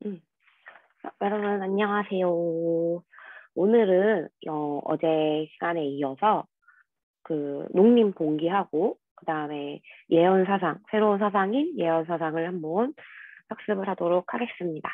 음. 여러분, 안녕하세요. 오늘은 어제 시간에 이어서 그 농민 봉기하고 그다음에 예언 사상, 새로운 사상인 예언 사상을 한번 학습을 하도록 하겠습니다.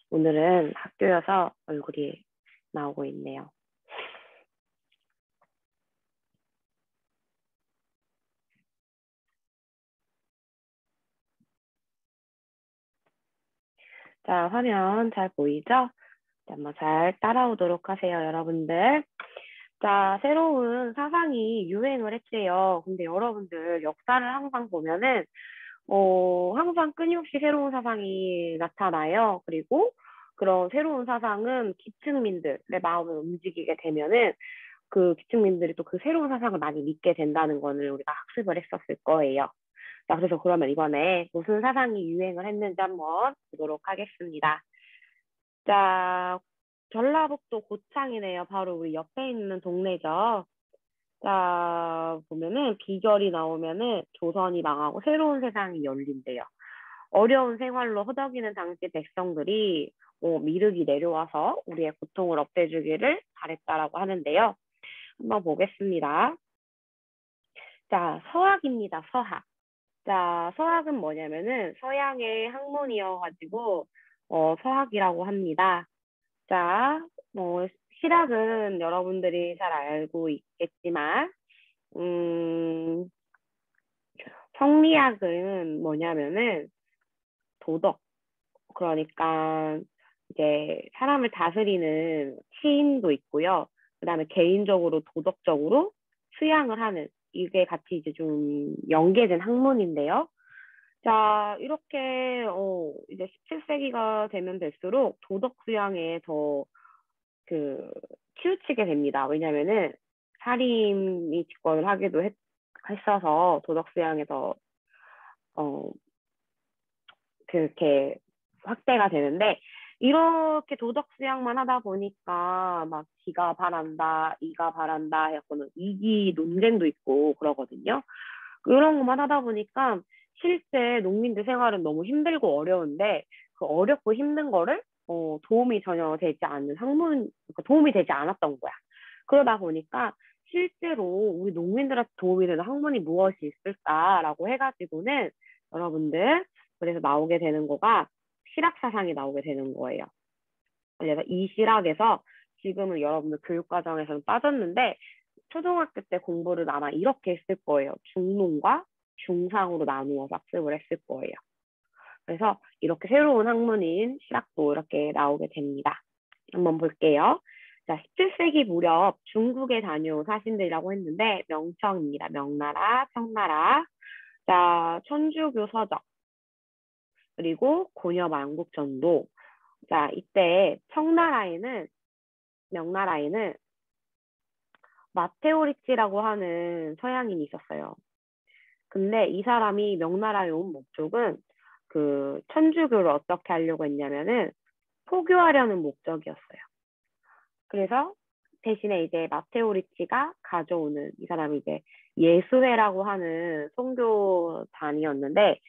오늘은 학교여서 얼굴이 나오고 있네요. 자, 화면 잘 보이죠? 자, 한번 잘 따라오도록 하세요, 여러분들. 자, 새로운 사상이 유행을 했대요. 근데 여러분들 역사를 항상 보면은 항상 끊임없이 새로운 사상이 나타나요. 그리고 그런 새로운 사상은 기층민들의 마음을 움직이게 되면은 그 기층민들이 또 그 새로운 사상을 많이 믿게 된다는 거를 우리가 학습을 했었을 거예요. 자, 그래서 그러면 이번에 무슨 사상이 유행을 했는지 한번 보도록 하겠습니다. 자, 전라북도 고창이네요. 바로 우리 옆에 있는 동네죠. 자, 보면은 비결이 나오면은 조선이 망하고 새로운 세상이 열린대요. 어려운 생활로 허덕이는 당시 백성들이 미륵이 내려와서 우리의 고통을 없애주기를 바랬다라고 하는데요. 한번 보겠습니다. 자, 서학입니다. 서학. 자, 서학은 뭐냐면은 서양의 학문이어가지고 서학이라고 합니다. 자, 실학은 여러분들이 잘 알고 있겠지만 음, 성리학은 뭐냐면은 도덕, 그러니까 이제 사람을 다스리는 시인도 있고요. 그다음에 개인적으로 도덕적으로 수양을 하는 이게 같이 이제 좀 연계된 학문인데요. 자, 이렇게 이제 17세기가 되면 될수록 도덕 수양에 더 그 치우치게 됩니다. 왜냐면은 살인이 집권을 하기도 했어서 도덕 수양에 더 어, 그렇게 확대가 되는데 이렇게 도덕 수양만 하다 보니까 막 기가 바란다, 이가 바란다 해서는 이기 논쟁도 있고 그러거든요. 그런 것만 하다 보니까 실제 농민들 생활은 너무 힘들고 어려운데 그 어렵고 힘든 거를 도움이 전혀 되지 않는 학문, 그러니까 도움이 되지 않았던 거야. 그러다 보니까 실제로 우리 농민들한테 도움이 되는 학문이 무엇이 있을까라고 해가지고는 여러분들 그래서 나오게 되는 거가 실학사상이 나오게 되는 거예요. 그래서 이 실학에서 지금은 여러분들 교육과정에서는 빠졌는데 초등학교 때 공부를 아마 이렇게 했을 거예요. 중농과 중상으로 나누어서 학습을 했을 거예요. 그래서 이렇게 새로운 학문인 실학도 이렇게 나오게 됩니다. 한번 볼게요. 자, 17세기 무렵 중국에 다녀온 사신들이라고 했는데 명청입니다. 명나라, 청나라. 자, 천주교 서적, 그리고 고려 만국전도. 자, 이때 청나라에는 명나라에는 마테오리치라고 하는 서양인이 있었어요. 근데 이 사람이 명나라에 온 목적은 그 천주교를 어떻게 하려고 했냐면은 포교하려는 목적이었어요. 그래서 대신에 이제 마테오리치가 가져오는 이 사람이 이제 예수회라고 하는 선교단이었는데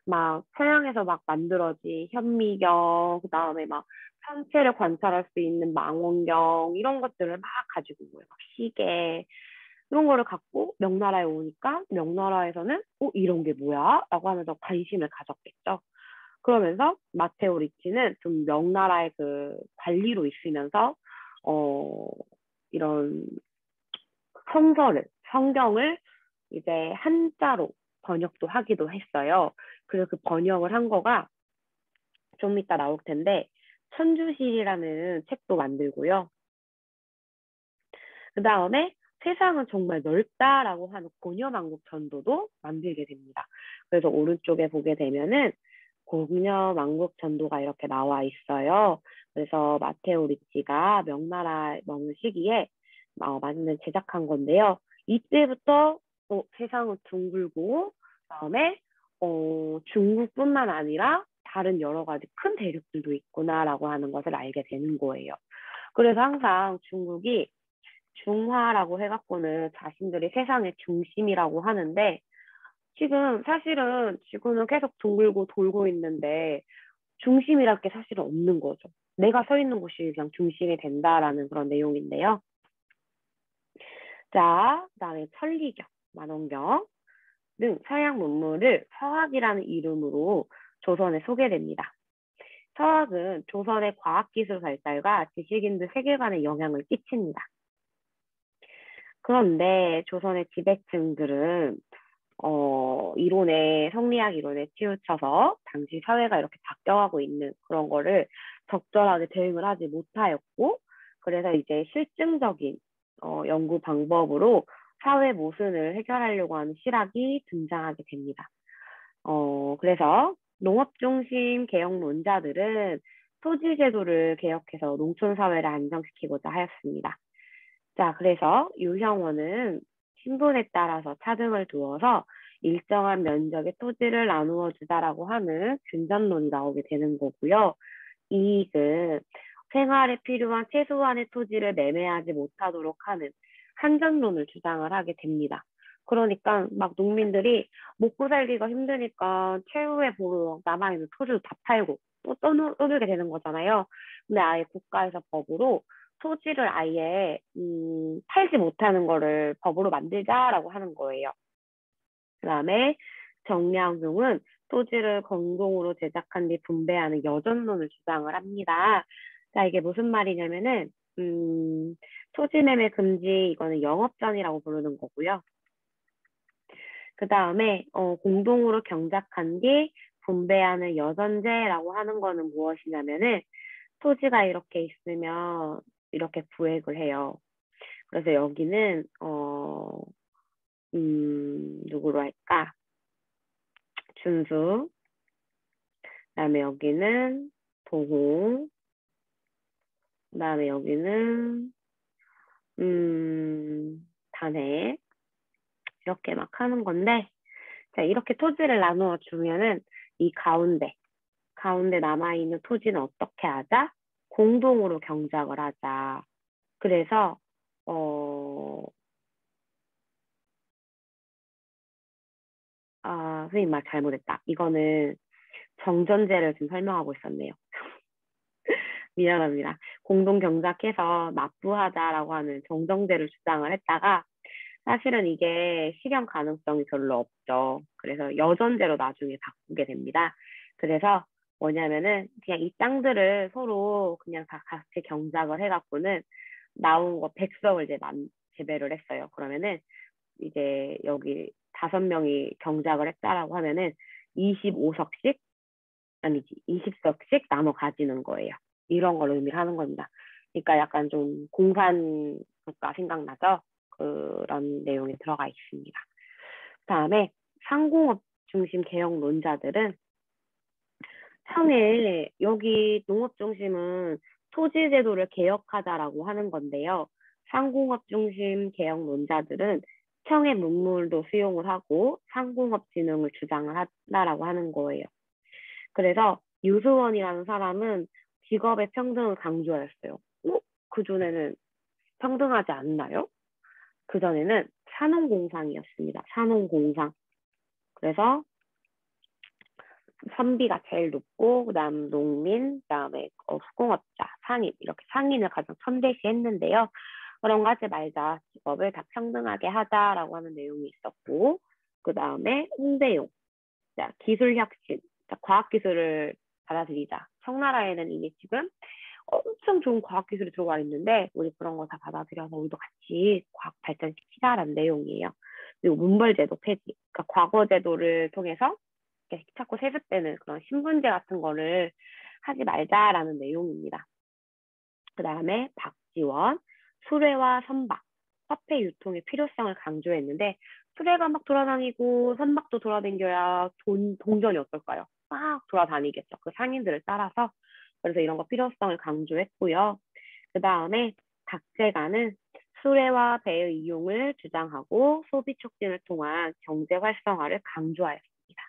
막 서양에서 막 만들어진 현미경, 그다음에 막 천체를 관찰할 수 있는 망원경 이런 것들을 막 가지고 온 거예요. 막 시계 이런 거를 갖고 명나라에 오니까 명나라에서는 이런 게 뭐야? 라고 하면서 관심을 가졌겠죠. 그러면서 마테오 리치는 좀 명나라의 그 관리로 있으면서 어 이런 성경을 이제 한자로 번역도 하기도 했어요. 그래서 그 번역을 한 거가 좀 이따 나올 텐데 천주실이라는 책도 만들고요. 그 다음에 세상은 정말 넓다라고 하는 고려만국전도도 만들게 됩니다. 그래서 오른쪽에 보게 되면은 고려만국전도가 이렇게 나와 있어요. 그래서 마테오 리치가 명나라 머문 시기에 맞는 제작한 건데요. 이때부터 세상은 둥글고 그다음에 중국뿐만 아니라 다른 여러 가지 큰 대륙들도 있구나라고 하는 것을 알게 되는 거예요. 그래서 항상 중국이 중화라고 해갖고는 자신들이 세상의 중심이라고 하는데 지금 사실은 지구는 계속 둥글고 돌고 있는데 중심이랄 게 사실은 없는 거죠. 내가 서 있는 곳이 그냥 중심이 된다라는 그런 내용인데요. 자, 그다음에 천리경, 만원경 등 서양 문물을 서학이라는 이름으로 조선에 소개됩니다. 서학은 조선의 과학기술 발달과 지식인들 세계관에 영향을 끼칩니다. 그런데 조선의 지배층들은 성리학 이론에 치우쳐서 당시 사회가 이렇게 바뀌어가고 있는 그런 거를 적절하게 대응을 하지 못하였고, 그래서 이제 실증적인 연구 방법으로 사회 모순을 해결하려고 하는 실학이 등장하게 됩니다. 그래서 농업 중심 개혁론자들은 토지 제도를 개혁해서 농촌 사회를 안정시키고자 하였습니다. 자, 그래서 유형원은 신분에 따라서 차등을 두어서 일정한 면적의 토지를 나누어 주자라고 하는 균전론이 나오게 되는 거고요. 이익은 생활에 필요한 최소한의 토지를 매매하지 못하도록 하는 한전론을 주장을 하게 됩니다. 그러니까 막 농민들이 먹고 살기가 힘드니까 최후의 보루 남아있는 토지도 다 팔고 또 떠들게 되는 거잖아요. 근데 아예 국가에서 법으로 토지를 아예 팔지 못하는 거를 법으로 만들자라고 하는 거예요. 그다음에 정량용은 토지를 공동으로 제작한 뒤 분배하는 여전론을 주장을 합니다. 자, 이게 무슨 말이냐면은 토지 매매 금지 이거는 영업전이라고 부르는 거고요. 그 다음에 공동으로 경작한 뒤 분배하는 여전제라고 하는 거는 무엇이냐면은 토지가 이렇게 있으면 이렇게 부액을 해요. 그래서 여기는 누구로 할까? 준수. 그다음에 여기는 도홍. 그다음에 여기는 단해. 이렇게 막 하는 건데, 자, 이렇게 토지를 나누어 주면은 이 가운데 남아있는 토지는 어떻게 하자? 공동으로 경작을 하자. 그래서 선생님 말 잘못했다. 이거는 정전제를 지금 설명하고 있었네요. 미안합니다. 공동 경작해서 납부하자라고 하는 정정제를 주장을 했다가 사실은 이게 실현 가능성이 별로 없죠. 그래서 여전제로 나중에 바꾸게 됩니다. 그래서 뭐냐면은 그냥 이 땅들을 서로 그냥 다 같이 경작을 해갖고는 나온 거 100석을 이제 재배를 했어요. 그러면은 이제 여기 5명이 경작을 했다라고 하면은 25석씩 아니지 20석씩 나눠 가지는 거예요. 이런 걸 의미를 하는 겁니다. 그러니까 약간 좀 공산국가 생각나죠? 그런 내용이 들어가 있습니다. 그다음에 상공업 중심 개혁론자들은 처음에 여기 농업 중심은 토지 제도를 개혁하자라고 하는 건데요. 상공업 중심 개혁론자들은 청의 문물도 수용을 하고 상공업 진흥을 주장을 한다라고 하는 거예요. 그래서 유수원이라는 사람은 직업의 평등을 강조하였어요. 그전에는 평등하지 않나요? 그전에는 산업공상이었습니다. 산업공상. 그래서 선비가 제일 높고 그다음 농민, 그다음에 수공업자, 상인 이렇게 상인을 가장 선대시했는데요. 그런 거 하지 말자. 직업을 다 평등하게 하자라고 하는 내용이 있었고 그다음에 홍대용, 자, 기술혁신, 자, 과학기술을 받아들이자. 청나라에는 이미 지금 엄청 좋은 과학기술이 들어와 있는데 우리 그런 거 다 받아들여서 우리도 같이 과학 발전시키자라는 내용이에요. 그리고 문벌제도 폐지. 그러니까 과거제도를 통해서 자꾸 세습되는 그런 신분제 같은 거를 하지 말자라는 내용입니다. 그 다음에 박지원, 수레와 선박, 화폐 유통의 필요성을 강조했는데 수레가 막 돌아다니고 선박도 돌아다녀야 동전이 어떨까요? 막 돌아다니겠죠. 그 상인들을 따라서. 그래서 이런 거 필요성을 강조했고요. 그 다음에 박제가는 수레와 배의 이용을 주장하고 소비 촉진을 통한 경제 활성화를 강조하였습니다.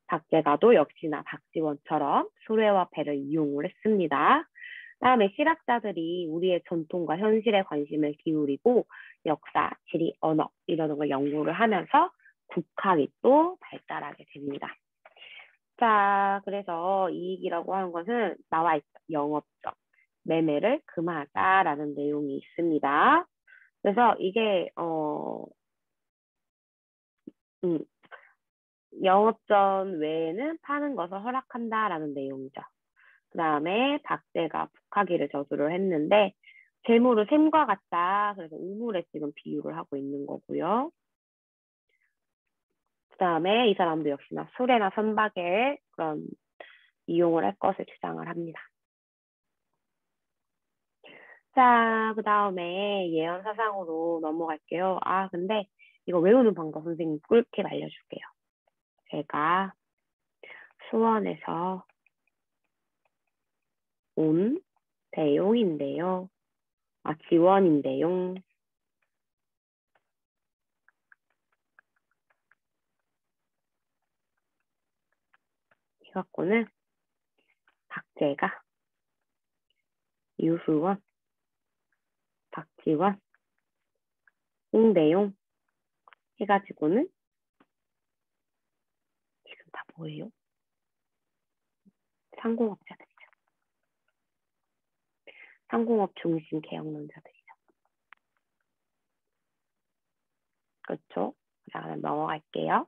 박제가도 역시나 박지원처럼 수레와 배를 이용을 했습니다. 다음에 실학자들이 우리의 전통과 현실에 관심을 기울이고 역사, 지리, 언어 이런 걸 연구를 하면서 국학이 또 발달하게 됩니다. 자, 그래서 이익이라고 하는 것은 나와 있죠. 영업적 매매를 금하다라는 내용이 있습니다. 그래서 이게 음, 영업전 외에는 파는 것을 허락한다라는 내용이죠. 그 다음에 박제가 북하기를 저주를 했는데 재물을 샘과 같다. 그래서 우물에 지금 비유를 하고 있는 거고요. 그 다음에 이 사람도 역시나 수레나 선박에 그런 이용을 할 것을 주장을 합니다. 자, 그 다음에 예언 사상으로 넘어갈게요. 아, 근데 이거 외우는 방법 선생님 꿀팁 알려줄게요. 제가 수원에서 온 대용인데요. 아, 지원인데요. 이 갖고는 박제가 유수원, 박지원, 홍대용 해가지고는 지금 다 뭐예요? 상공업자들이죠. 상공업 중심 계약론자들이죠. 그렇죠? 자, 그럼 넘어갈게요.